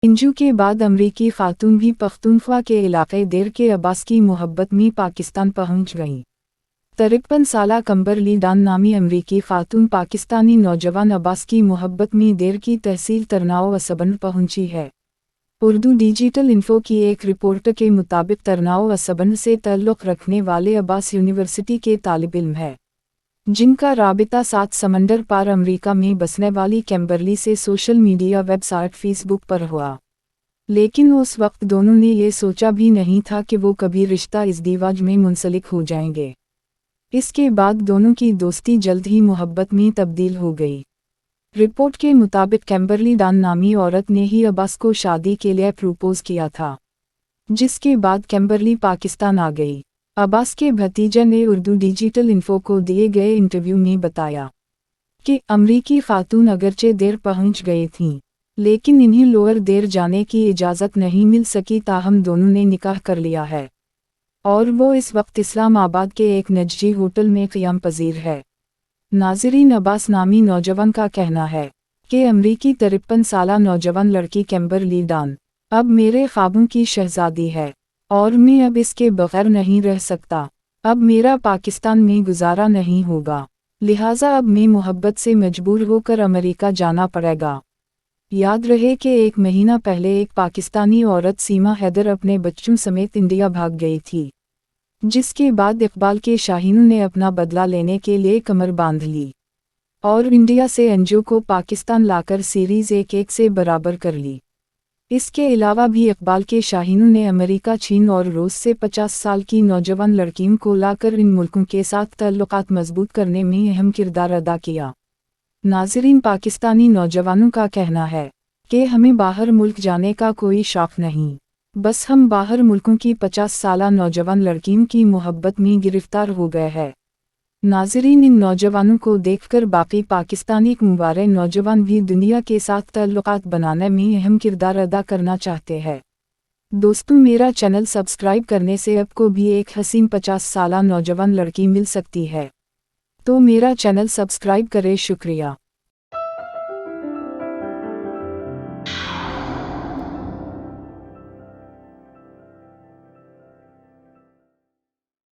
इंजू के बाद अमरीकी खातून भी पख्तूनख्वा के इलाके देर के अब्बास की मोहब्बत में पाकिस्तान पहुंच गईं। 53 साला कम्बरली डान नामी अमरीकी खातून पाकिस्तानी नौजवान अब्बास की मोहब्बत में देर की तहसील तरनाओ असबन पहुंची है। उर्दू डिजिटल इन्फो की एक रिपोर्ट के मुताबिक तरनाओ असबन से ताल्लुक़ रखने वाले अब्बास यूनिवर्सिटी के तालिब इल्म है, जिनका राबिता 7 समंदर पार अमरीका में बसने वाली कैम्बरली से सोशल मीडिया वेबसाइट फेसबुक पर हुआ। लेकिन उस वक्त दोनों ने ये सोचा भी नहीं था कि वो कभी रिश्ता इज़दीवाज में मुंसलिक हो जाएंगे। इसके बाद दोनों की दोस्ती जल्द ही मोहब्बत में तब्दील हो गई। रिपोर्ट के मुताबिक कैम्बरली डान नामी औरत ने ही अब्बास को शादी के लिए प्रपोज किया था, जिसके बाद कैम्बरली पाकिस्तान आ गई। अब्बास के भतीजे ने उर्दू डिजिटल इन्फो को दिए गए इंटरव्यू में बताया कि अमरीकी खातून अगरचे देर पहुंच गई थीं, लेकिन इन्हें लोअर देर जाने की इजाज़त नहीं मिल सकी, ताहम दोनों ने निकाह कर लिया है और वो इस वक्त इस्लामाबाद के एक निजी होटल में क़याम पज़ीर है। नाज़रीन, अब्बास नामी नौजवान का कहना है कि अमरीकी 53 साला नौजवान लड़की कैम्बरली डान अब मेरे ख्वाबों की शहज़ादी है और मैं अब इसके बगैर नहीं रह सकता। अब मेरा पाकिस्तान में गुजारा नहीं होगा, लिहाजा अब मैं मोहब्बत से मजबूर होकर अमेरिका जाना पड़ेगा। याद रहे कि 1 महीना पहले एक पाकिस्तानी औरत सीमा हैदर अपने बच्चों समेत इंडिया भाग गई थी, जिसके बाद इकबाल के शाहीनों ने अपना बदला लेने के लिए कमर बांध ली और इंडिया से अंजू को पाकिस्तान लाकर सीरीज़ 1-1 से बराबर कर ली। इसके अलावा भी इकबाल के शाहीनों ने अमेरिका, चीन और रूस से 50 साल की नौजवान लड़कियों को लाकर इन मुल्कों के साथ ताल्लुकात मजबूत करने में अहम किरदार अदा किया। नाज़रीन, पाकिस्तानी नौजवानों का कहना है कि हमें बाहर मुल्क जाने का कोई शौक़ नहीं, बस हम बाहर मुल्कों की 50 साला नौजवान लड़कियों की मोहब्बत में गिरफ्तार हो गए हैं। नाज़रीन, इन नौजवानों को देखकर बाकी पाकिस्तानी मुबारे नौजवान भी दुनिया के साथ ताल्लुकात बनाने में अहम किरदार अदा करना चाहते हैं। दोस्तों, मेरा चैनल सब्सक्राइब करने से आपको भी एक हसीन 50 साला नौजवान लड़की मिल सकती है, तो मेरा चैनल सब्सक्राइब करें। शुक्रिया।